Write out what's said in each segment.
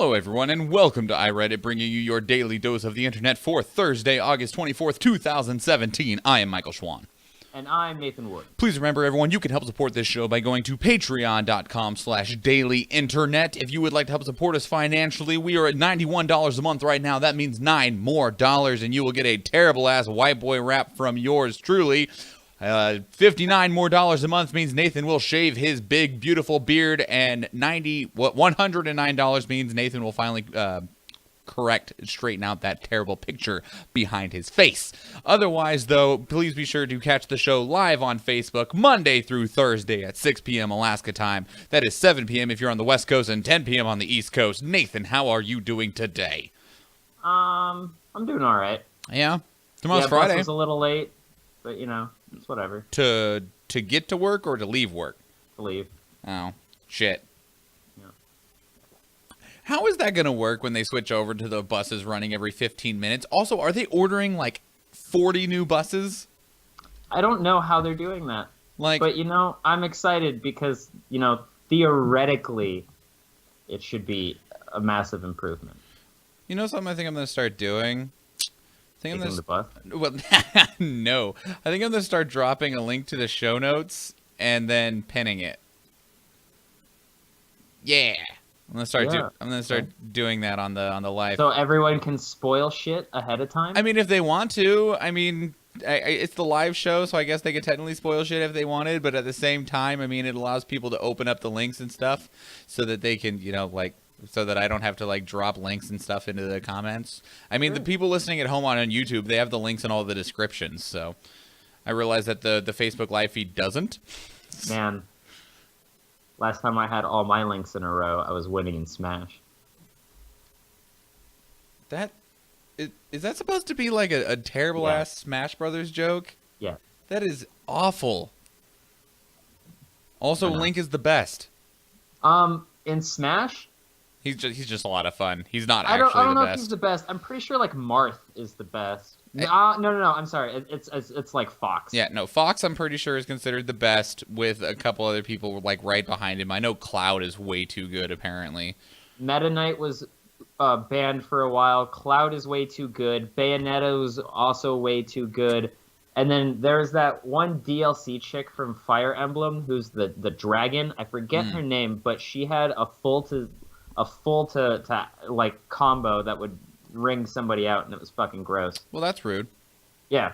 Hello everyone and welcome to iReadit, bringing you your daily dose of the internet for Thursday, August 24th, 2017. I am Michael Schwahn. And I'm Nathan Wood. Please remember everyone, you can help support this show by going to patreon.com/dailyinternet. If you would like to help support us financially, we are at $91 a month right now. That means $9 more, and you will get a terrible ass white boy rap from yours truly. $59 more a month means Nathan will shave his big, beautiful beard, and $109 means Nathan will finally straighten out that terrible picture behind his face. Otherwise, though, please be sure to catch the show live on Facebook Monday through Thursday at 6 p.m. Alaska time. That is 7 p.m. if you're on the West Coast and 10 p.m. on the East Coast. Nathan, how are you doing today? I'm doing all right. Yeah? Tomorrow's Friday. Bus was a little late, but, you know, it's whatever. To get to work or to leave work? To leave. Oh, shit. Yeah. How is that going to work when they switch over to the buses running every 15 minutes? Also, are they ordering, like, 40 new buses? I don't know how they're doing that. But, you know, I'm excited because, you know, theoretically, it should be a massive improvement. You know something I think I'm going to start doing? Taking the bus? Well, no. I think I'm going to start dropping a link to the show notes and then pinning it. Yeah. I'm going to start doing that on the live. So everyone can spoil shit ahead of time? I mean, if they want to. I mean, it's the live show, so I guess they could technically spoil shit if they wanted, but at the same time, I mean, it allows people to open up the links and stuff so that they can, you know, like, so that I don't have to, like, drop links and stuff into the comments. I mean, The people listening at home on YouTube, they have the links in all the descriptions, so I realize that the Facebook live feed doesn't. Man, last time I had all my links in a row, I was winning in Smash. Is that supposed to be, like, a terrible-ass Smash Brothers joke? Yeah. That is awful. Also, Link is the best. In Smash... He's just a lot of fun. He's not I actually don't know the best. if he's the best. I'm pretty sure like Marth is the best. No. I'm sorry. It's like Fox. Yeah, no. Fox, I'm pretty sure, is considered the best, with a couple other people like right behind him. I know Cloud is way too good, apparently. Meta Knight was banned for a while. Cloud is way too good. Bayonetta was also way too good. And then there's that one DLC chick from Fire Emblem who's the dragon. I forget her name, but she had a full to like combo that would ring somebody out, and it was fucking gross. Well, that's rude. Yeah,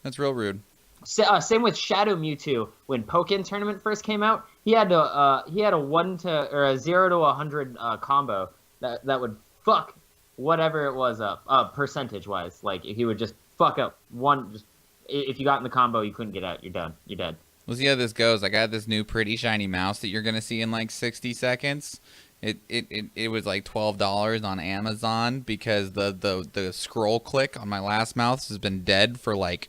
that's real rude. Same with Shadow Mewtwo. When Pokken Tournament first came out, he had a 0 to 100 combo that would fuck whatever it was up percentage wise. Like he would just fuck up one. Just if you got in the combo, you couldn't get out. You're done. You're dead. We'll see how this goes. I got this new pretty shiny mouse that you're gonna see in like 60 seconds. It was like $12 on Amazon because the scroll click on my last mouse has been dead for like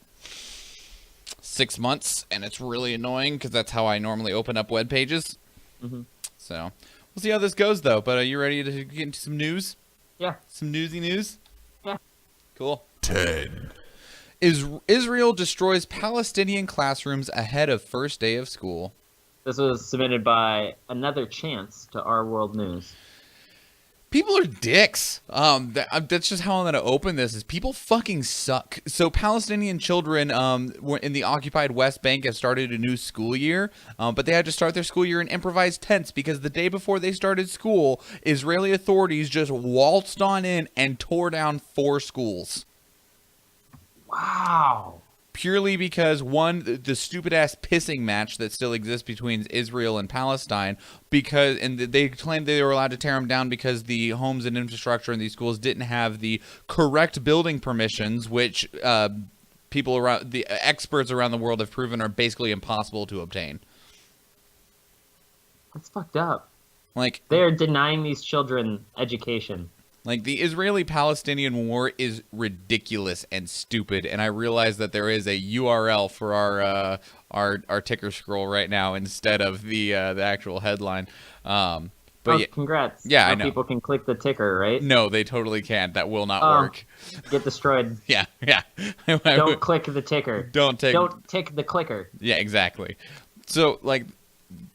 6 months, and it's really annoying because that's how I normally open up web pages. So we'll see how this goes though. But are you ready to get into some news? Yeah. Some newsy news? Yeah. Cool. 10. Israel destroys Palestinian classrooms ahead of first day of school. This was submitted by Another Chance to Our World News. People are dicks. That's just how I'm going to open this, is people fucking suck. So Palestinian children were in the occupied West Bank have started a new school year, but they had to start their school year in improvised tents because the day before they started school, Israeli authorities just waltzed on in and tore down 4 schools. Wow. Purely because, one, the stupid-ass pissing match that still exists between Israel and Palestine, and they claimed they were allowed to tear them down because the homes and infrastructure in these schools didn't have the correct building permissions, which the experts around the world have proven are basically impossible to obtain. That's fucked up. Like, they're denying these children education. Like, the Israeli-Palestinian war is ridiculous and stupid, and I realize that there is a URL for our ticker scroll right now instead of the actual headline. But yeah, congrats! Yeah, now I know. People can click the ticker, right? No, they totally can't. That will not work. Get destroyed. Yeah. Don't click the ticker. Don't tick the clicker. Yeah, exactly. So, like,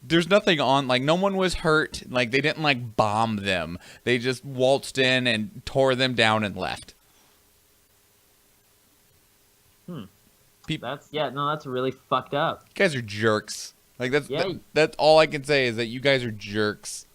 there's nothing on, like, no one was hurt. Like, they didn't, like, bomb them. They just waltzed in and tore them down and left. That's really fucked up. You guys are jerks. Like, that's all I can say is that you guys are jerks.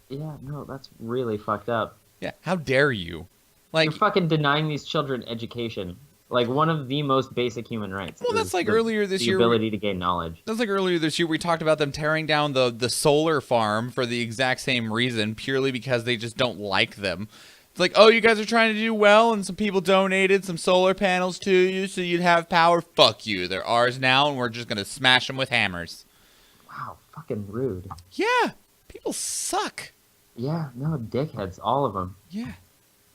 Yeah, no, that's really fucked up. Yeah, how dare you? Like, you're fucking denying these children education. Like, one of the most basic human rights. Well, that's like earlier this year. The ability to gain knowledge. That's like earlier this year we talked about them tearing down the solar farm for the exact same reason, purely because they just don't like them. It's like, oh, you guys are trying to do well, and some people donated some solar panels to you so you'd have power. Fuck you. They're ours now, and we're just going to smash them with hammers. Wow, fucking rude. Yeah, people suck. Yeah, no, dickheads, all of them. Yeah,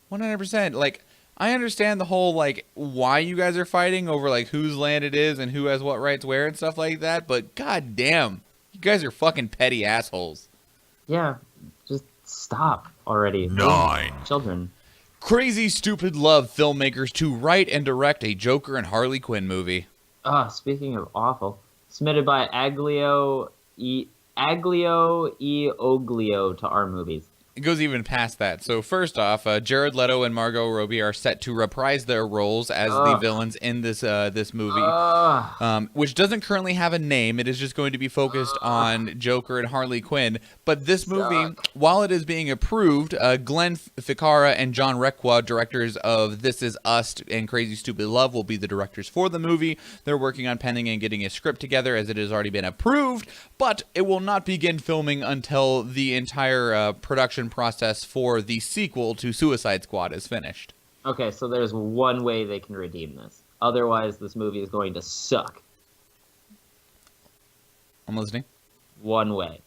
100%. Like, I understand the whole, like, why you guys are fighting over, like, whose land it is and who has what rights where and stuff like that, but god damn, you guys are fucking petty assholes. Yeah, just stop already. 9. Children. Crazy Stupid Love Filmmakers to write and direct a Joker and Harley Quinn movie. Speaking of awful, submitted by Aglio E Oglio to our movies. It goes even past that. So first off, Jared Leto and Margot Robbie are set to reprise their roles as the villains in this movie, which doesn't currently have a name. It is just going to be focused on Joker and Harley Quinn. But this movie, while it is being approved, Glenn Ficarra and John Requa, directors of This Is Us and Crazy Stupid Love, will be the directors for the movie. They're working on penning and getting a script together as it has already been approved, but it will not begin filming until the entire production process for the sequel to Suicide Squad is finished. Okay, so there's one way they can redeem this. Otherwise, this movie is going to suck. I'm listening. One way.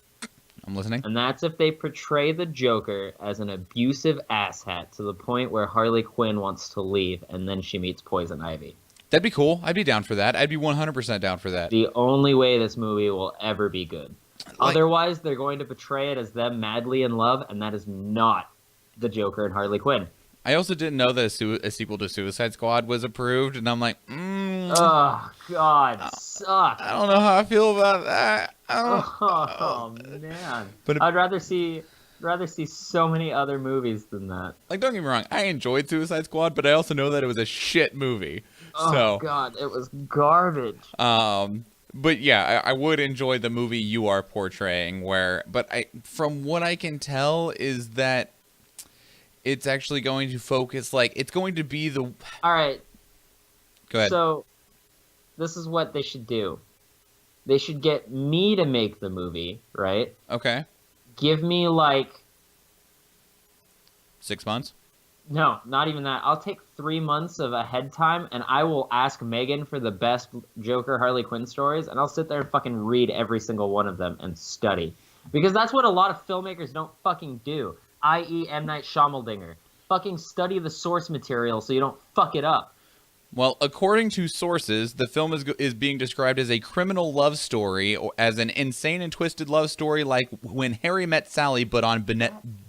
I'm listening. And that's if they portray the Joker as an abusive asshat to the point where Harley Quinn wants to leave and then she meets Poison Ivy. That'd be cool. I'd be down for that. I'd be 100% down for that. The only way this movie will ever be good. Otherwise, they're going to portray it as them madly in love, and that is not the Joker and Harley Quinn. I also didn't know that a sequel to Suicide Squad was approved, and I'm like, oh, God, suck. I don't know how I feel about that. Oh, man. But I'd rather see so many other movies than that. Like, don't get me wrong, I enjoyed Suicide Squad, but I also know that it was a shit movie. Oh, God, it was garbage. But yeah, I would enjoy the movie you are portraying, from what I can tell is that it's actually going to focus, like, it's going to be the... All right. Go ahead. So, this is what they should do. They should get me to make the movie, right? Okay. Give me, 6 months? No, not even that. I'll take 3 months of ahead time, and I will ask Megan for the best Joker Harley Quinn stories, and I'll sit there and fucking read every single one of them and study. Because that's what a lot of filmmakers don't fucking do, i.e. M. Night Shyamalan. Fucking study the source material so you don't fuck it up. Well, according to sources, the film is being described as a criminal love story, or as an insane and twisted love story like When Harry Met Sally, but on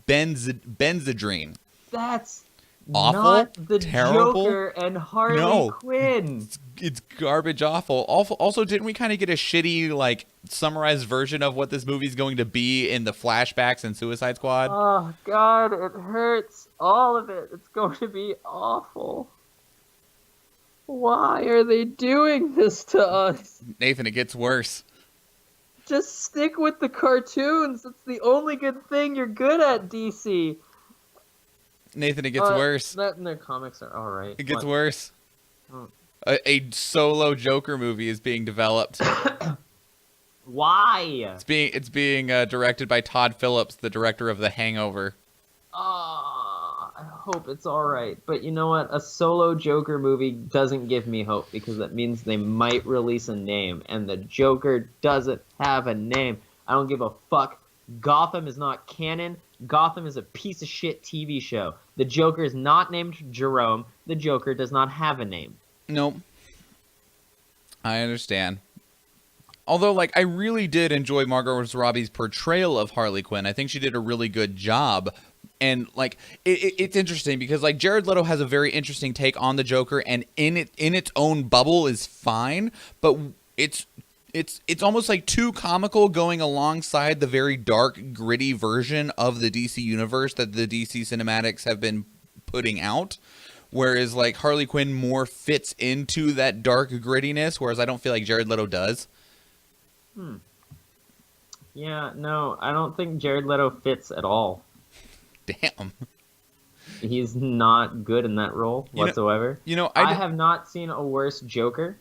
Benzedrine. That's awful, not the terrible. Joker and Harley Quinn. It's garbage awful. Also, didn't we kind of get a shitty, summarized version of what this movie's going to be in the flashbacks in Suicide Squad? Oh, God, it hurts. All of it. It's going to be awful. Why are they doing this to us? Nathan, it gets worse. Just stick with the cartoons. It's the only good thing you're good at, DC. Nathan, it gets worse. That and their comics are alright. It gets worse. Oh. A solo Joker movie is being developed. Why? It's being directed by Todd Phillips, the director of The Hangover. I hope it's alright. But you know what? A solo Joker movie doesn't give me hope because that means they might release a name. And the Joker doesn't have a name. I don't give a fuck. Gotham is not canon. Gotham is a piece of shit TV show. The Joker is not named Jerome. The Joker does not have a name. Nope. I understand. Although, I really did enjoy Margot Robbie's portrayal of Harley Quinn. I think she did a really good job. And, it's interesting because, Jared Leto has a very interesting take on the Joker, and in its own bubble is fine, but it's It's almost like too comical going alongside the very dark, gritty version of the DC universe that the DC cinematics have been putting out. Whereas like Harley Quinn more fits into that dark grittiness, whereas I don't feel like Jared Leto does. Yeah, no, I don't think Jared Leto fits at all. Damn. He's not good in that role whatsoever. I have not seen a worse Joker.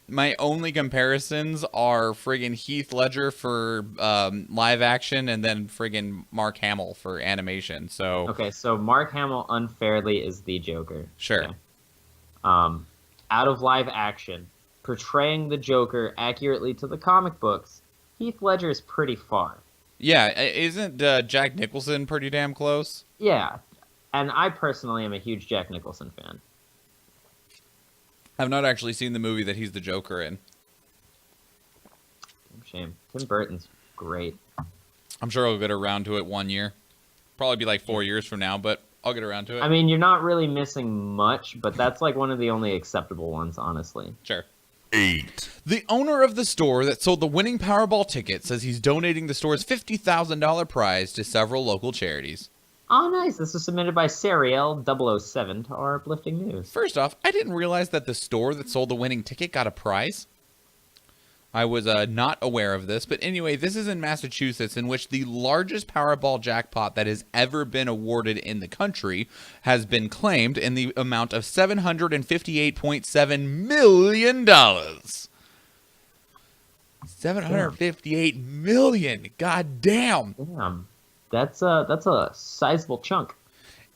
My only comparisons are friggin' Heath Ledger for live action and then friggin' Mark Hamill for animation. So Okay, so Mark Hamill unfairly is the Joker. Sure. Okay. Out of live action, portraying the Joker accurately to the comic books, Heath Ledger is pretty far. Yeah, isn't Jack Nicholson pretty damn close? Yeah, and I personally am a huge Jack Nicholson fan. I've not actually seen the movie that he's the Joker in. Shame. Tim Burton's great. I'm sure I'll get around to it one year. Probably be like 4 years from now, but I'll get around to it. I mean, you're not really missing much, but that's like one of the only acceptable ones, honestly. Sure. 8. The owner of the store that sold the winning Powerball ticket says he's donating the store's $50,000 prize to several local charities. Oh, nice. This was submitted by Serial 007 to our uplifting news. First off, I didn't realize that the store that sold the winning ticket got a prize. I was not aware of this, but anyway, this is in Massachusetts, in which the largest Powerball jackpot that has ever been awarded in the country has been claimed in the amount of $758.7 million. $758 million. God damn. Damn. That's a sizable chunk.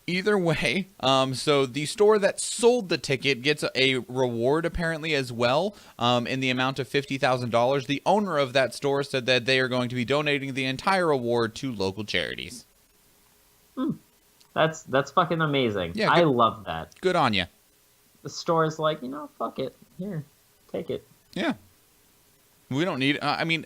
Either way, so the store that sold the ticket gets a reward apparently as well, in the amount of $50,000. The owner of that store said that they are going to be donating the entire award to local charities. That's fucking amazing. Yeah, I love that. Good on you. The store is like, fuck it. Here, take it. Yeah. We don't need. I mean,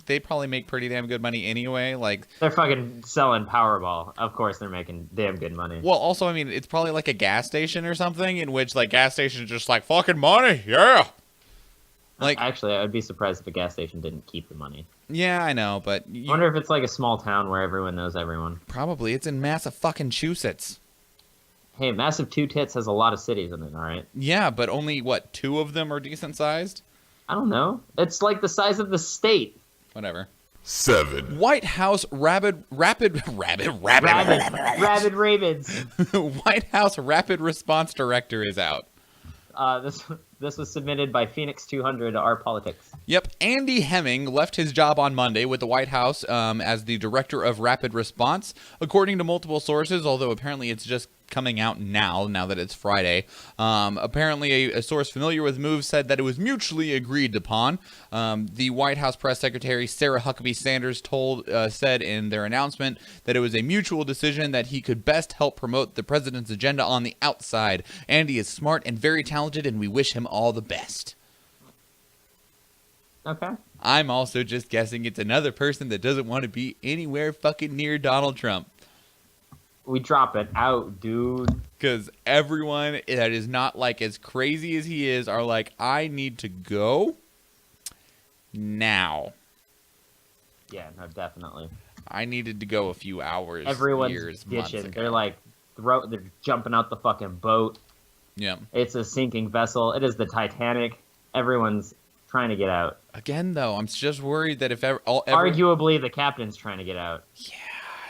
they probably make pretty damn good money anyway. Like, they're fucking selling Powerball. Of course they're making damn good money. Well, also, I mean, it's probably like a gas station or something in which like gas stations just like fucking money. Yeah. Like, actually, I would be surprised if a gas station didn't keep the money. Yeah, I know, but I wonder if it's like a small town where everyone knows everyone. Probably. It's in Massachusetts. Hey, Massive Two Tits has a lot of cities in it, all right? Yeah, but only, what, 2 of them are decent sized? I don't know. It's like the size of the state. Whatever. 7. White House Rapids. Rabid Ravens. White House Rapid Response Director is out. This was submitted by Phoenix 200 to Our Politics. Yep, Andy Hemming left his job on Monday with the White House as the Director of Rapid Response, according to multiple sources, although apparently it's just coming out now that it's Friday. Apparently a source familiar with the move said that it was mutually agreed upon. The White House press secretary Sarah Huckabee Sanders said in their announcement that it was a mutual decision that he could best help promote the president's agenda on the outside. Andy is smart and very talented, and we wish him all the best. Okay. I'm also just guessing it's another person that doesn't want to be anywhere fucking near Donald Trump. We drop it out, dude. Because everyone that is not like as crazy as he is are like, I need to go now. Yeah, no, definitely. I needed to go a few hours, Everyone's years, ditching. months ago. They're like, they're jumping out the fucking boat. Yeah. It's a sinking vessel. It is the Titanic. Everyone's trying to get out. Again, though, I'm just worried that if arguably the captain's trying to get out. Yeah.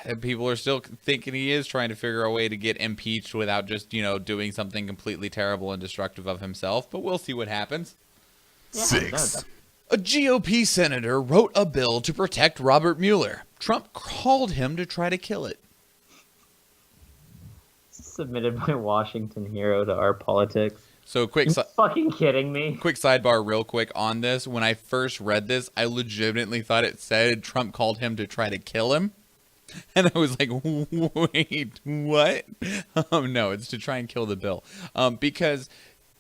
And people are still thinking he is trying to figure a way to get impeached without just, doing something completely terrible and destructive of himself. But we'll see what happens. Yeah, 6. A GOP senator wrote a bill to protect Robert Mueller. Trump called him to try to kill it. Submitted by Washington Hero to Our Politics. So quick, fucking kidding me? Quick sidebar, real quick on this. When I first read this, I legitimately thought it said Trump called him to try to kill him. And I was like, wait, what? No, it's to try and kill the bill. Because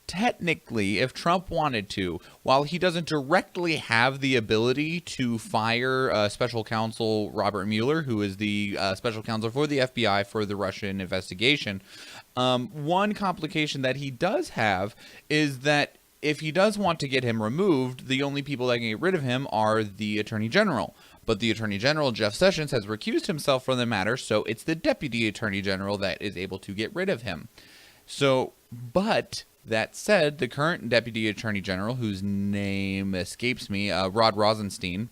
technically, if Trump wanted to, while he doesn't directly have the ability to fire special counsel Robert Mueller, who is the special counsel for the FBI for the Russian investigation, one complication that he does have is that if he does want to get him removed, the only people that can get rid of him are the Attorney General. But the Attorney General, Jeff Sessions, has recused himself from the matter, so it's the Deputy Attorney General that is able to get rid of him. So, but that said, the current Deputy Attorney General, whose name escapes me, Rod Rosenstein,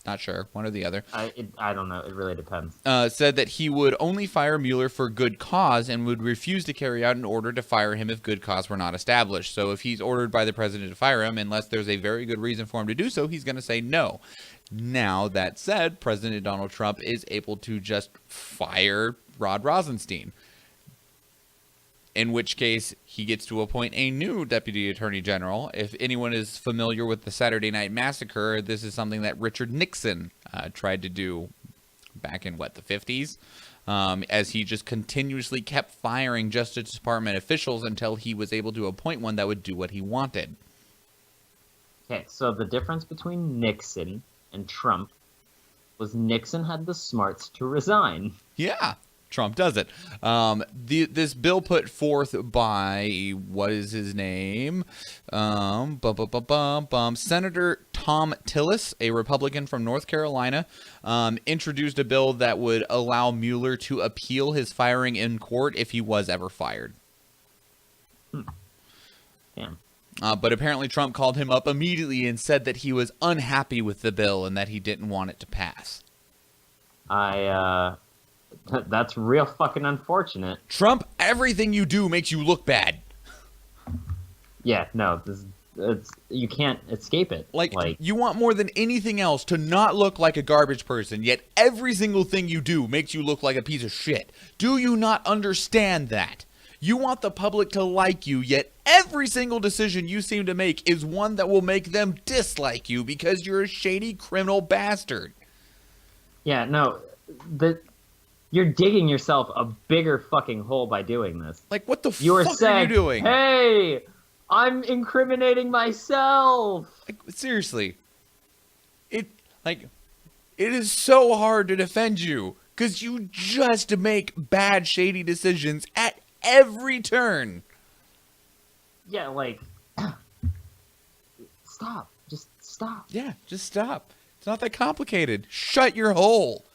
not sure, one or the other. I don't know. It really depends. Said that he would only fire Mueller for good cause and would refuse to carry out an order to fire him if good cause were not established. So if he's ordered by the president to fire him, unless there's a very good reason for him to do so, he's going to say no. Now, that said, President Donald Trump is able to just fire Rod Rosenstein, in which case he gets to appoint a new Deputy Attorney General. If anyone is familiar with the Saturday Night Massacre, this is something that Richard Nixon tried to do back in, the 50s? As he just continuously kept firing Justice Department officials until he was able to appoint one that would do what he wanted. Okay, so the difference between Nixon and Trump was Nixon had the smarts to resign. Yeah. Trump does it. This bill put forth by, what is his name? Senator Tom Tillis, a Republican from North Carolina, introduced a bill that would allow Mueller to appeal his firing in court if he was ever fired. Damn. But apparently Trump called him up immediately and said that he was unhappy with the bill and that he didn't want it to pass. That's real fucking unfortunate. Trump, everything you do makes you look bad. Yeah, no, you can't escape it. Like, you want more than anything else to not look like a garbage person, yet every single thing you do makes you look like a piece of shit. Do you not understand that? You want the public to like you, yet every single decision you seem to make is one that will make them dislike you because you're a shady criminal bastard. Yeah, no, you're digging yourself a bigger fucking hole by doing this. Like, what the fuck are you doing? Hey, I'm incriminating myself. Like, seriously. It is so hard to defend you because you just make bad, shady decisions at every turn. Yeah, stop. Just stop. Yeah, just stop. It's not that complicated. Shut your hole.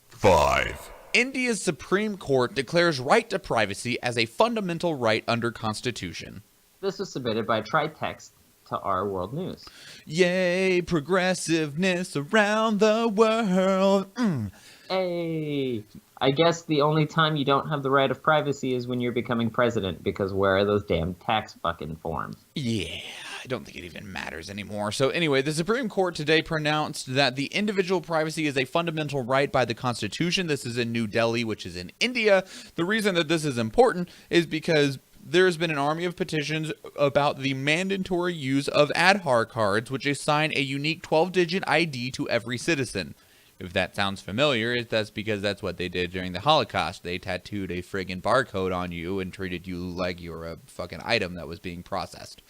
5. India's Supreme Court declares right to privacy as a fundamental right under Constitution. This was submitted by TriText to Our World News. Yay, progressiveness around the world. Hey, I guess the only time you don't have the right of privacy is when you're becoming president, because where are those damn tax fucking forms? Yeah, I don't think it even matters anymore. So anyway, the Supreme Court today pronounced that the individual privacy is a fundamental right by the Constitution. This is in New Delhi, which is in India. The reason that this is important is because there's been an army of petitions about the mandatory use of Aadhaar cards, which assign a unique 12-digit ID to every citizen. If that sounds familiar, that's because that's what they did during the Holocaust. They tattooed a friggin' barcode on you and treated you like you were a fucking item that was being processed.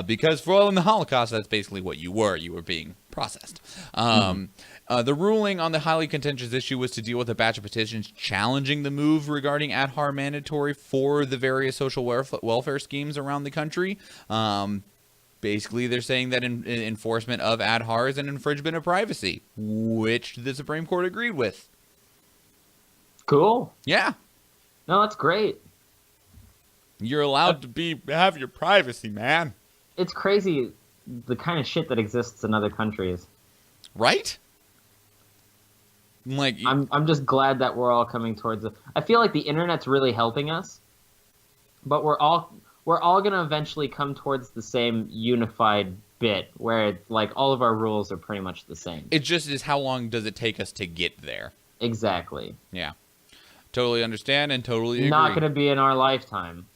Because in the Holocaust, that's basically what you were. You were being processed. The ruling on the highly contentious issue was to deal with a batch of petitions challenging the move regarding Aadhaar mandatory for the various social welfare schemes around the country. Basically, they're saying that enforcement of Aadhaar is an infringement of privacy, which the Supreme Court agreed with. Cool. Yeah. No, that's great. You're allowed to have your privacy, man. It's crazy the kind of shit that exists in other countries. Right? I'm just glad that we're all coming towards it. I feel like the internet's really helping us, but we're all going to eventually come towards the same unified bit where it's like all of our rules are pretty much the same. It just is how long does it take us to get there? Exactly. Yeah. Totally understand and totally agree. Not going to be in our lifetime.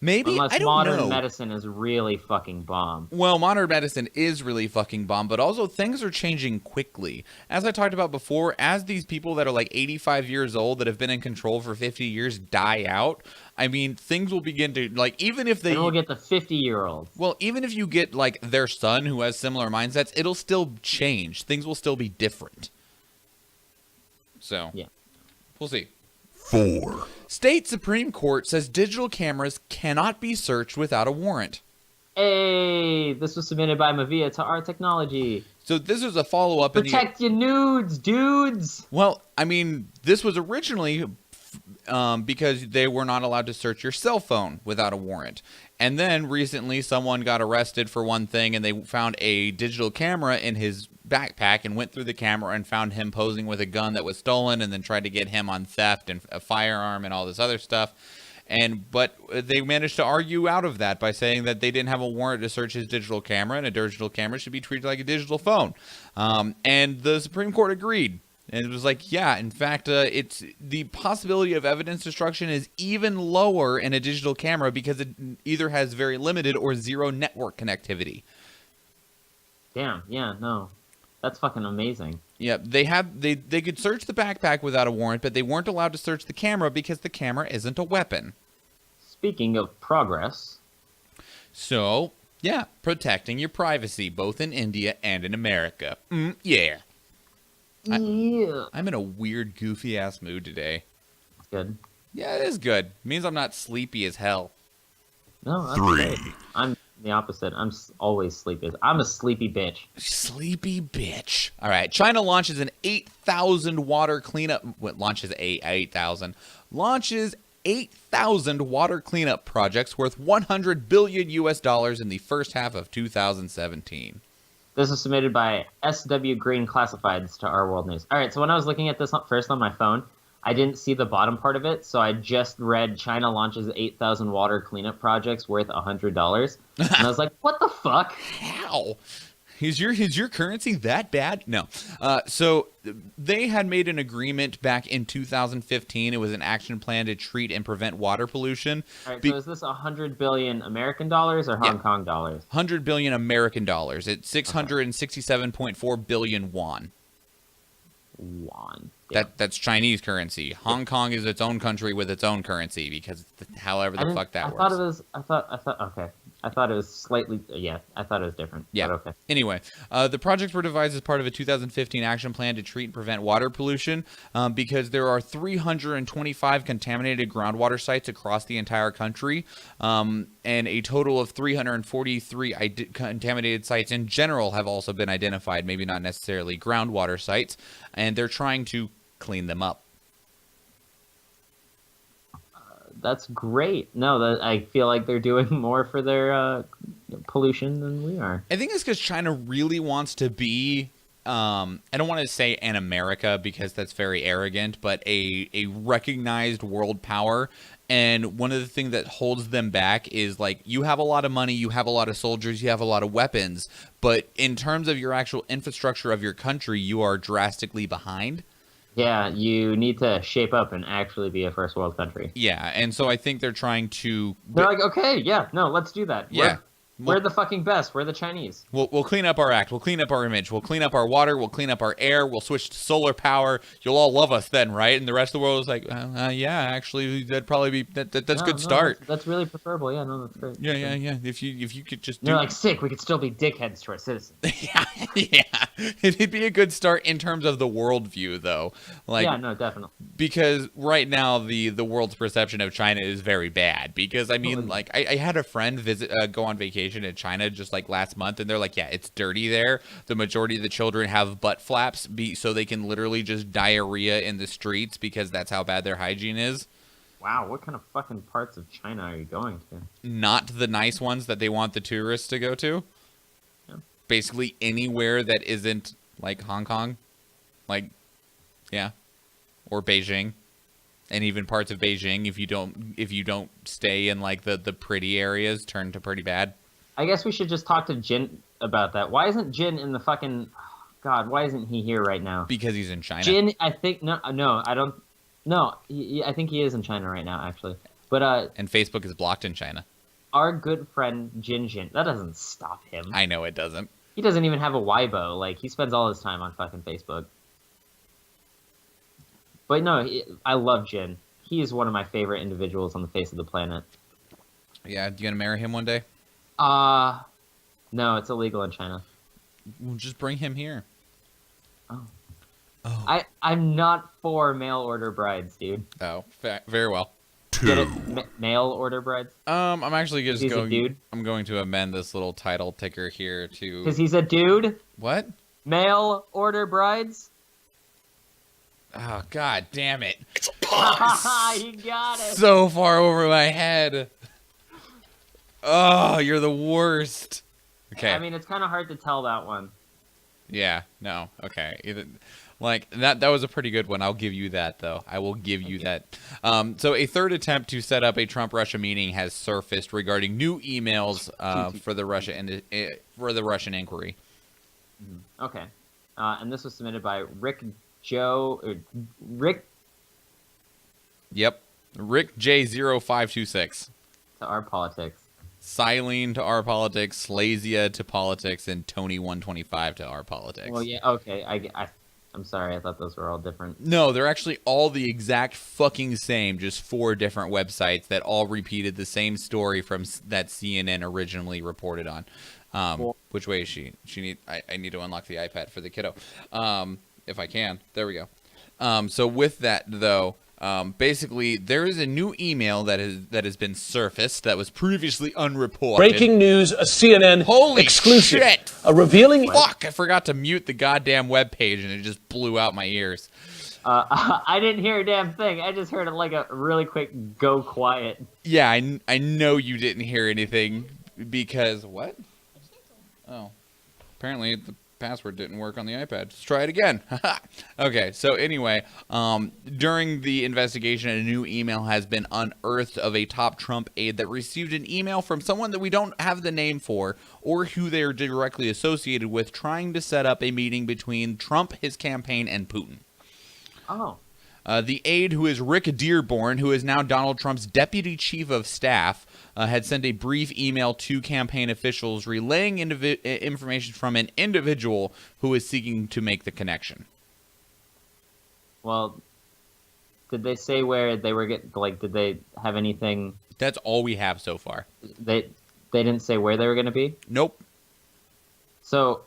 Maybe, unless I don't modern know. medicine is really fucking bomb. Well, modern medicine is really fucking bomb, but also things are changing quickly. As I talked about before, as these people that are like 85 years old that have been in control for 50 years die out, I mean, things will begin to, like, even if they... And we'll get the 50-year-olds. Well, even if you get, like, their son who has similar mindsets, it'll still change. Things will still be different. So, yeah. We'll see. 4. State Supreme Court says digital cameras cannot be searched without a warrant. Hey, this was submitted by Mavia to our technology. So this is a follow-up. Protect your nudes, dudes. Well, I mean, this was originally because they were not allowed to search your cell phone without a warrant. And then recently someone got arrested for one thing, and they found a digital camera in his backpack and went through the camera and found him posing with a gun that was stolen, and then tried to get him on theft and a firearm and all this other stuff. But they managed to argue out of that by saying that they didn't have a warrant to search his digital camera, and a digital camera should be treated like a digital phone. And the Supreme Court agreed. And it was like, yeah, in fact, it's the possibility of evidence destruction is even lower in a digital camera because it either has very limited or zero network connectivity. Damn, yeah, no. That's fucking amazing. Yeah, they could search the backpack without a warrant, but they weren't allowed to search the camera because the camera isn't a weapon. Speaking of progress. So, yeah, protecting your privacy, both in India and in America. Yeah. Yeah. I'm in a weird, goofy-ass mood today. That's good. Yeah, it is good. It means I'm not sleepy as hell. No, that's 3. great. I'm the opposite. I'm always sleepy. I'm a sleepy bitch. Sleepy bitch. All right. China launches an 8,000 water cleanup. What launches 8,000? Launches 8,000 water cleanup projects worth $100 billion in the first half of 2017. This is submitted by SW Green Classifieds to Our World News. All right, so when I was looking at this first on my phone, I didn't see the bottom part of it, so I just read China launches 8,000 water cleanup projects worth $100. And I was like, what the fuck? How? Is your currency that bad? No. So they had made an agreement back in 2015. It was an action plan to treat and prevent water pollution. All right, so is this 100 billion American dollars or Hong Kong dollars? 100 billion American dollars. It's 667.4 billion won. Won. Yeah. That's Chinese currency. Hong Kong is its own country with its own currency because however the fuck that works. Okay. I thought it was slightly, I thought it was different. Yeah. But okay. Anyway, the projects were devised as part of a 2015 action plan to treat and prevent water pollution because there are 325 contaminated groundwater sites across the entire country, and a total of 343 contaminated sites in general have also been identified, maybe not necessarily groundwater sites, and they're trying to clean them up. That's great. No, I feel like they're doing more for their pollution than we are. I think it's because China really wants to be, I don't want to say an America because that's very arrogant, but a recognized world power. And one of the things that holds them back is, like, you have a lot of money, you have a lot of soldiers, you have a lot of weapons, but in terms of your actual infrastructure of your country, you are drastically behind. Yeah, you need to shape up and actually be a first world country. Yeah, and so I think they're trying to... They're like, okay, yeah, no, let's do that. Yeah. We're the fucking best. We're the Chinese. We'll clean up our act. We'll clean up our image. We'll clean up our water. We'll clean up our air. We'll switch to solar power. You'll all love us then, right? And the rest of the world is like, yeah, actually, that'd probably be that's a good start. That's really preferable. Yeah, no, that's great. Yeah. If you could just do... They're like, sick. We could still be dickheads to our citizens. yeah. It'd be a good start in terms of the worldview, though. Like, yeah, no, definitely. Because right now the world's perception of China is very bad. Because I mean, like, I had a friend go on vacation in China just like last month, and they're like, yeah, it's dirty there. The majority of the children have butt flaps so they can literally just diarrhea in the streets because that's how bad their hygiene is. Wow, what kind of fucking parts of China are you going to? Not the nice ones that they want the tourists to go to. Yeah. Basically anywhere that isn't like Hong Kong, like, yeah, or Beijing, and even parts of Beijing. If you don't stay in like the pretty areas, turn to pretty bad. I guess we should just talk to Jin about that. Why isn't Jin in the fucking... God, why isn't he here right now? Because he's in China. Jin, I think... No, I don't... No, I think he is in China right now, actually. But, and Facebook is blocked in China. Our good friend Jin, that doesn't stop him. I know it doesn't. He doesn't even have a Weibo. Like, he spends all his time on fucking Facebook. But no, I love Jin. He is one of my favorite individuals on the face of the planet. Yeah, you gonna marry him one day? No, it's illegal in China. We'll just bring him here. Oh. I'm not for mail order brides, dude. Oh, very well. Get it? 2. Mail order brides? I'm actually just He's a going. dude? I'm going to amend this little title ticker here to Because he's a dude? what? Mail order brides? Oh, god damn it! Haha, you got it. So far over my head. Oh, you're the worst. Okay. I mean, it's kind of hard to tell that one. Yeah. No. Okay. Like that was a pretty good one. I'll give you that, though. I will give you that. So a third attempt to set up a Trump-Russia meeting has surfaced regarding new emails for the Russian inquiry. Okay. And this was submitted by Rick. Yep. Rick J0526. To our politics. Silene to our politics, Slazia to politics, and Tony125 to our politics. Well, yeah, okay. I'm sorry. I thought those were all different. No, they're actually all the exact fucking same, just 4 different websites that all repeated the same story from that CNN originally reported on. Which way is she? I need to unlock the iPad for the kiddo. If I can. There we go. So with that, though, basically, there is a new email that has been surfaced that was previously unreported. Breaking news, a CNN Holy exclusive. shit! A revealing... Fuck! I forgot to mute the goddamn webpage, and it just blew out my ears. I didn't hear a damn thing. I just heard like a really quick go quiet. Yeah, I know you didn't hear anything because... What? Oh. Apparently, the password didn't work on the iPad. Let's try it again. Okay, so anyway, during the investigation, a new email has been unearthed of a top Trump aide that received an email from someone that we don't have the name for or who they're directly associated with, trying to set up a meeting between Trump, his campaign, and Putin. Oh. The aide, who is Rick Dearborn, who is now Donald Trump's deputy chief of staff, had sent a brief email to campaign officials relaying information from an individual who is seeking to make the connection. Well, did they say where they were did they have anything? That's all we have so far. They didn't say where they were going to be? Nope. So,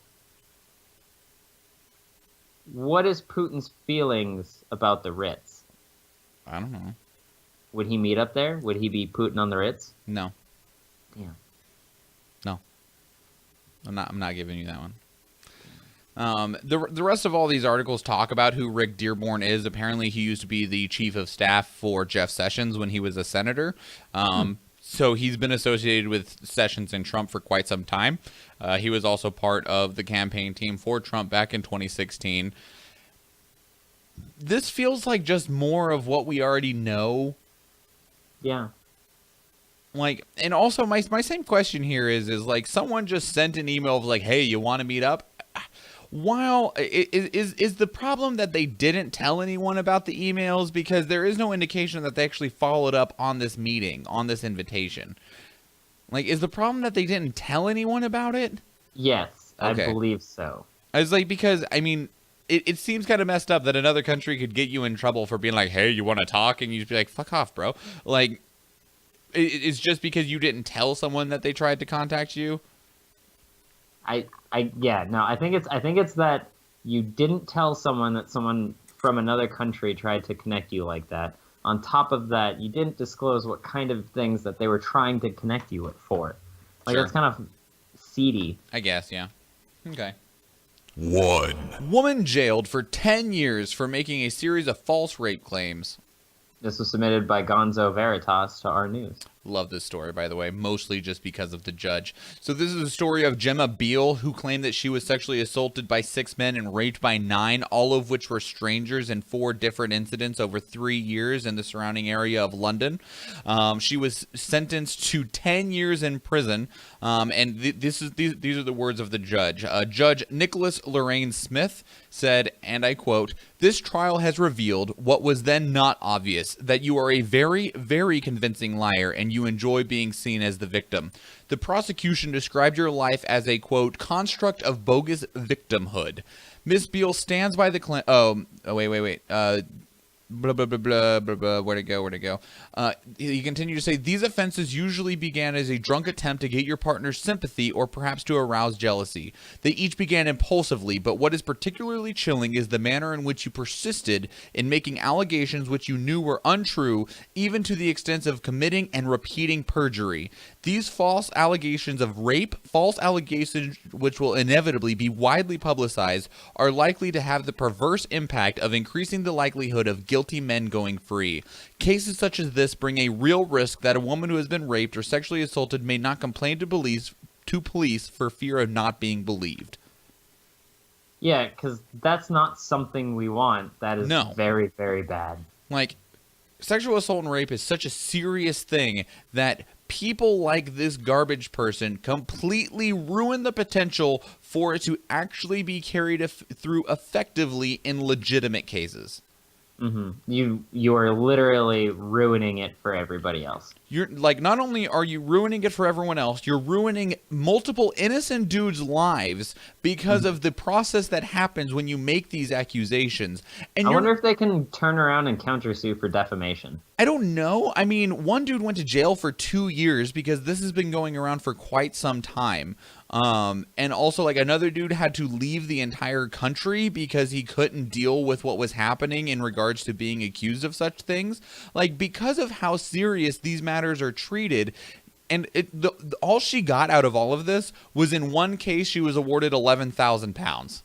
what is Putin's feelings about the Ritz? I don't know. Would he meet up there? Would he be Putin on the Ritz? No. Damn. No. I'm not giving you that one. The rest of all these articles talk about who Rick Dearborn is. Apparently, he used to be the chief of staff for Jeff Sessions when he was a senator. So he's been associated with Sessions and Trump for quite some time. He was also part of the campaign team for Trump back in 2016. This feels like just more of what we already know. Yeah. Like, and also my same question here is like someone just sent an email of like, hey, you want to meet up? While is the problem that they didn't tell anyone about the emails, because there is no indication that they actually followed up on this meeting, on this invitation. Like, is the problem that they didn't tell anyone about it? Yes, Okay. I believe so. I was like, because I mean, it seems kind of messed up that another country could get you in trouble for being like, hey, you want to talk? And you'd be like, fuck off, bro. Like, it's just because you didn't tell someone that they tried to contact you. I think it's that you didn't tell someone that someone from another country tried to connect you like that. On top of that, you didn't disclose what kind of things that they were trying to connect you for. Like, Sure. That's kind of seedy. I guess, yeah. Okay. 1. Woman jailed for 10 years for making a series of false rape claims. This was submitted by Gonzo Veritas to our news. Love this story, by the way, mostly just because of the judge. So this is a story of Gemma Beale, who claimed that she was sexually assaulted by 6 men and raped by 9, all of which were strangers in 4 different incidents over 3 years in the surrounding area of London. She was sentenced to 10 years in prison, and these are the words of the judge. Judge Nicholas Lorraine Smith said, and I quote, "This trial has revealed what was then not obvious, that you are a very, very convincing liar and you enjoy being seen as the victim. The prosecution described your life as a, quote, construct of bogus victimhood. Ms. Beale stands by the claim..." blah, blah, blah, blah, blah, blah. Where'd it go? He continued to say, these offenses usually began as a drunk attempt to get your partner's sympathy or perhaps to arouse jealousy. They each began impulsively, but what is particularly chilling is the manner in which you persisted in making allegations which you knew were untrue, even to the extent of committing and repeating perjury. These false allegations of rape, false allegations which will inevitably be widely publicized, are likely to have the perverse impact of increasing the likelihood of guilty men going free. Cases such as this bring a real risk that a woman who has been raped or sexually assaulted may not complain to police for fear of not being believed. Yeah, because that's not something we want. That is very, very bad. Like, sexual assault and rape is such a serious thing that people like this garbage person completely ruin the potential for it to actually be carried through effectively in legitimate cases. Mm-hmm. You are literally ruining it for everybody else. You're like, not only are you ruining it for everyone else, you're ruining multiple innocent dudes' lives because of the process that happens when you make these accusations. And I wonder if they can turn around and countersue for defamation. I don't know. I mean, one dude went to jail for 2 years because this has been going around for quite some time. And also, like, another dude had to leave the entire country because he couldn't deal with what was happening in regards to being accused of such things. Like, because of how serious these matters are treated, and all she got out of all of this was, in one case, she was awarded £11,000.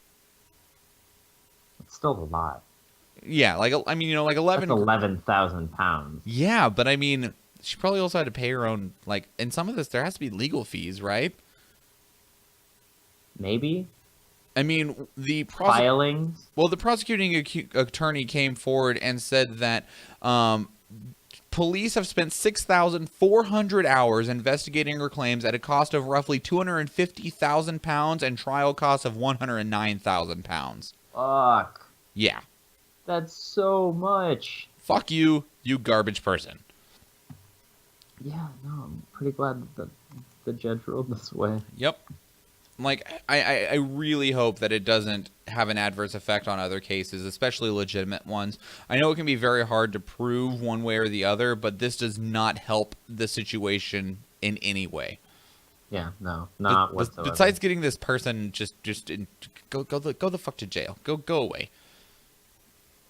It's still a lot. Yeah, like, I mean, you know, like 11... That's £11,000. Yeah, but I mean, she probably also had to pay her own, like, in some of this, there has to be legal fees, right? Maybe. I mean, the filings. Well, the prosecuting attorney came forward and said that police have spent 6,400 hours investigating her claims at a cost of roughly £250,000 and trial costs of £109,000. Fuck. Yeah. That's so much. Fuck you, you garbage person. Yeah, no, I'm pretty glad that the judge ruled this way. Yep. Like, I really hope that it doesn't have an adverse effect on other cases, especially legitimate ones. I know it can be very hard to prove one way or the other, but this does not help the situation in any way. Yeah, no, not whatsoever. Besides getting this person go the fuck to jail. Go away.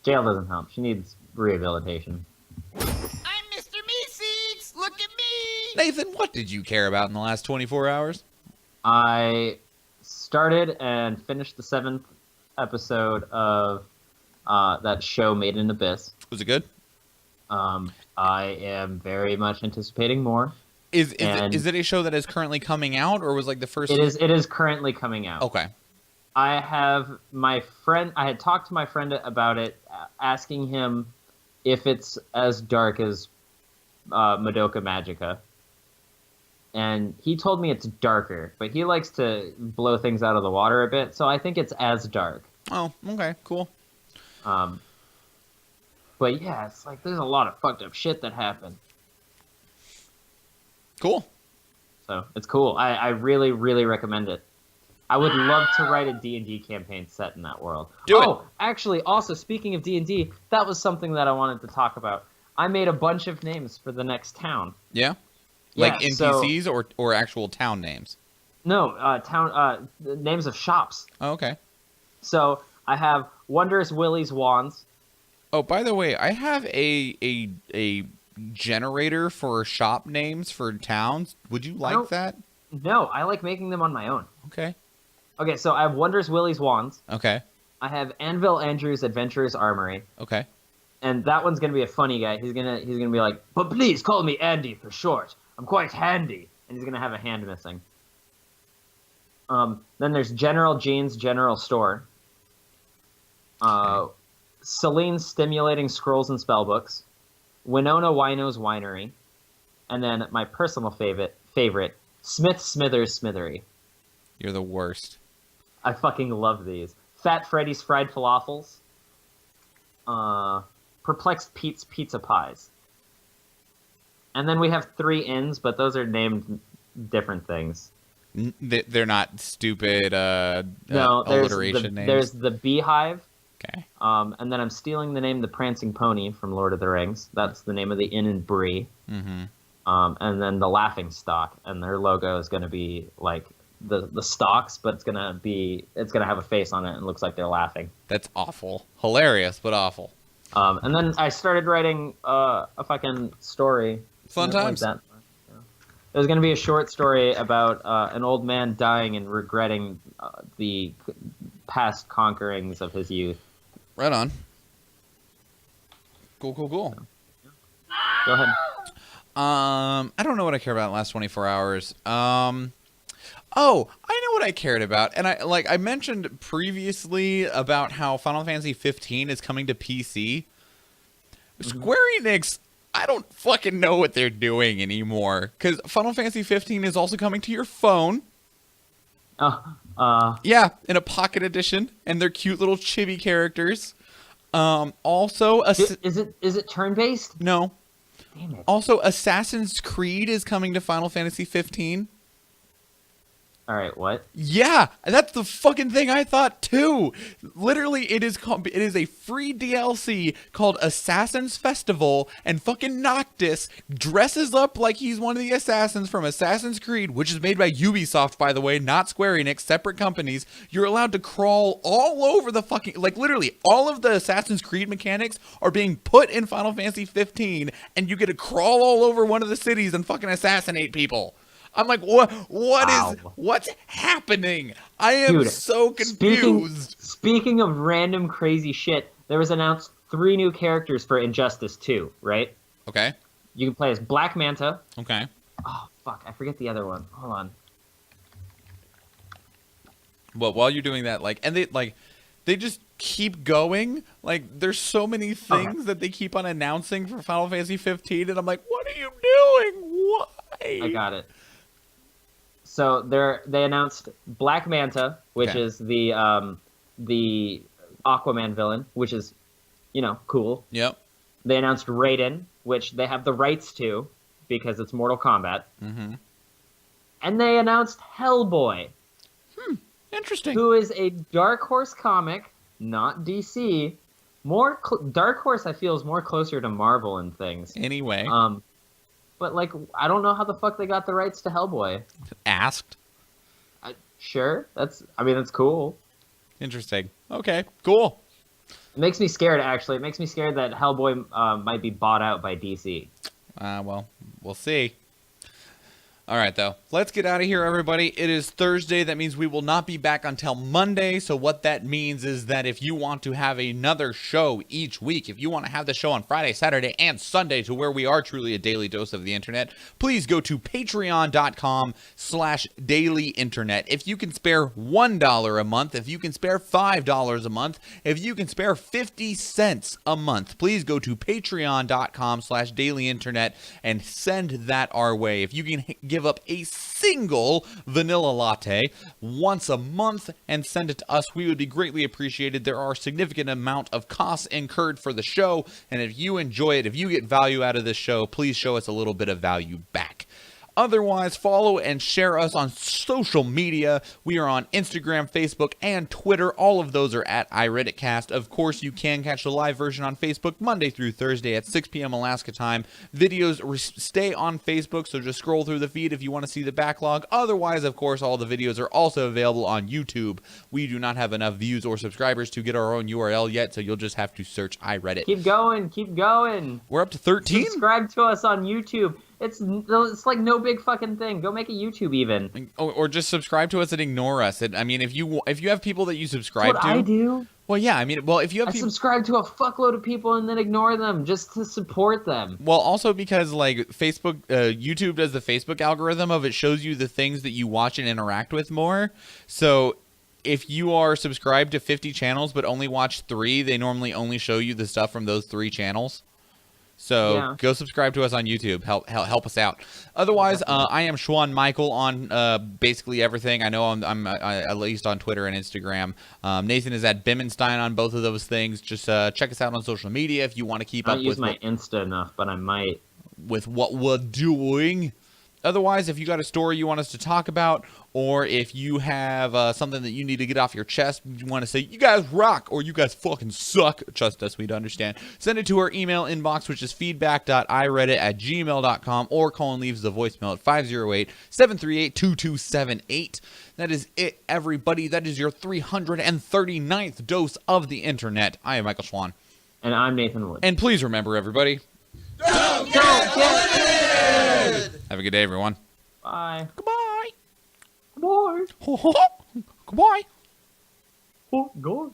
Jail doesn't help. She needs rehabilitation. I'm Mr. Meeseeks! Look at me! Nathan, what did you care about in the last 24 hours? I started and finished the 7th episode of that show Made in Abyss. Was it good? I am very much anticipating more. Is it a show that is currently coming out, or was like the first? It is currently coming out. Okay. I had talked to my friend about it, asking him if it's as dark as Madoka Magica. And he told me it's darker, but he likes to blow things out of the water a bit, so I think it's as dark. Oh, okay, cool. But yeah, it's like there's a lot of fucked up shit that happened. Cool. So it's cool. I really, really recommend it. I would love to write a D&D campaign set in that world. Do it. Oh, actually, also, speaking of D&D, that was something that I wanted to talk about. I made a bunch of names for the next town. Yeah? Yeah, like NPCs or actual town names? No, names of shops. Oh, okay. So I have Wondrous Willie's Wands. Oh, by the way, I have a generator for shop names for towns. Would you like that? No, I like making them on my own. Okay. Okay, so I have Wondrous Willie's Wands. Okay. I have Anvil Andrew's Adventurer's Armory. Okay. And that one's gonna be a funny guy. He's gonna be like, but please call me Andy for short. I'm quite handy. And he's gonna have a hand missing. Then there's General Jean's General Store. Celine's Stimulating Scrolls and Spellbooks. Winona Wino's Winery. And then my personal favorite, Smith Smithers Smithery. You're the worst. I fucking love these. Fat Freddy's Fried Falafels. Perplexed Pete's Pizza Pies. And then we have 3 inns, but those are named different things. They're not stupid no, alliteration names. There's the Beehive, Okay. And then I'm stealing the name The Prancing Pony from Lord of the Rings. That's the name of the inn in Bree. Mm-hmm. And then the Laughing Stock, and their logo is going to be like the stalks, but it's gonna have a face on it and looks like they're laughing. That's awful. Hilarious, but awful. And then I started writing a fucking story. Fun times. Like that. It was going to be a short story about an old man dying and regretting the past conquerings of his youth. Right on. Cool. Go ahead. I don't know what I care about in the last 24 hours. Oh, I know what I cared about. And I mentioned previously about how Final Fantasy 15 is coming to PC. Square Enix, I don't fucking know what they're doing anymore. Because Final Fantasy 15 is also coming to your phone. Yeah, in a pocket edition. And they're cute little chibi characters. Also, is it turn-based? No. Damn it. Also, Assassin's Creed is coming to Final Fantasy 15. All right, what? Yeah, that's the fucking thing I thought too. Literally, it is a free DLC called Assassin's Festival, and fucking Noctis dresses up like he's one of the assassins from Assassin's Creed, which is made by Ubisoft, by the way, not Square Enix, separate companies. You're allowed to crawl all over the fucking, like literally all of the Assassin's Creed mechanics are being put in Final Fantasy 15, and you get to crawl all over one of the cities and fucking assassinate people. I'm like, what's happening? I am so confused. Speaking of random crazy shit, there was announced 3 new characters for Injustice 2, right? Okay. You can play as Black Manta. Okay. Oh, fuck, I forget the other one. Hold on. Well, while you're doing that, they just keep going. Like, there's so many things that they keep on announcing for Final Fantasy 15, and I'm like, what are you doing? Why? I got it. So they announced Black Manta, which is the Aquaman villain, which is, cool. Yep. They announced Raiden, which they have the rights to because it's Mortal Kombat. Mm-hmm. And they announced Hellboy. Interesting. Who is a Dark Horse comic, not DC. Dark Horse, I feel, is more closer to Marvel and things. Anyway. But, I don't know how the fuck they got the rights to Hellboy. Asked. Sure. That's cool. Interesting. Okay, cool. It makes me scared, actually. It makes me scared that Hellboy might be bought out by DC. Well, we'll see. All right, though. Let's get out of here, everybody. It is Thursday. That means we will not be back until Monday. So what that means is that if you want to have another show each week, if you want to have the show on Friday, Saturday, and Sunday to where we are truly a daily dose of the internet, please go to patreon.com/dailyinternet. If you can spare $1 a month, if you can spare $5 a month, if you can spare 50 cents a month, please go to patreon.com/dailyinternet and send that our way. If you can give up a single vanilla latte once a month and send it to us, we would be greatly appreciated. There are a significant amount of costs incurred for the show, and if you enjoy it, if you get value out of this show, please show us a little bit of value back. Otherwise, follow and share us on social media. We are on Instagram, Facebook, and Twitter. All of those are at iReaditCast. Of course, you can catch the live version on Facebook Monday through Thursday at 6 p.m. Alaska time. Videos stay on Facebook, so just scroll through the feed if you want to see the backlog. Otherwise, of course, all the videos are also available on YouTube. We do not have enough views or subscribers to get our own URL yet, so you'll just have to search iReadit. Keep going. We're up to 13? Subscribe to us on YouTube. It's like no big fucking thing. Go make a YouTube even. Or just subscribe to us and ignore us. I mean, if you have people that you subscribe That's to, what I do. Well, yeah. I mean, if you have I people subscribe to a fuckload of people and then ignore them just to support them. Well, also because YouTube does the Facebook algorithm of it shows you the things that you watch and interact with more. So if you are subscribed to 50 channels but only watch 3, they normally only show you the stuff from those 3 channels. So go subscribe to us on YouTube. Help us out. Otherwise, I am Schwahn Michael on basically everything. I know I'm at least on Twitter and Instagram. Nathan is at Bimmenstein on both of those things. Just check us out on social media if you want to keep up with. I don't use my Insta enough, but I might. With what we're doing. Otherwise, if you got a story you want us to talk about, or if you have something that you need to get off your chest, you want to say, you guys rock, or you guys fucking suck, trust us, we'd understand. Send it to our email inbox, which is feedback.ireadit@gmail.com, or call and leave us a voicemail at 508-738-2278. That is it, everybody. That is your 339th dose of the internet. I am Michael Schwahn. And I'm Nathan Wood. And please remember, everybody, Don't get it! have a good day, everyone. Bye. Goodbye. Goodbye. Goodbye. Oh, God.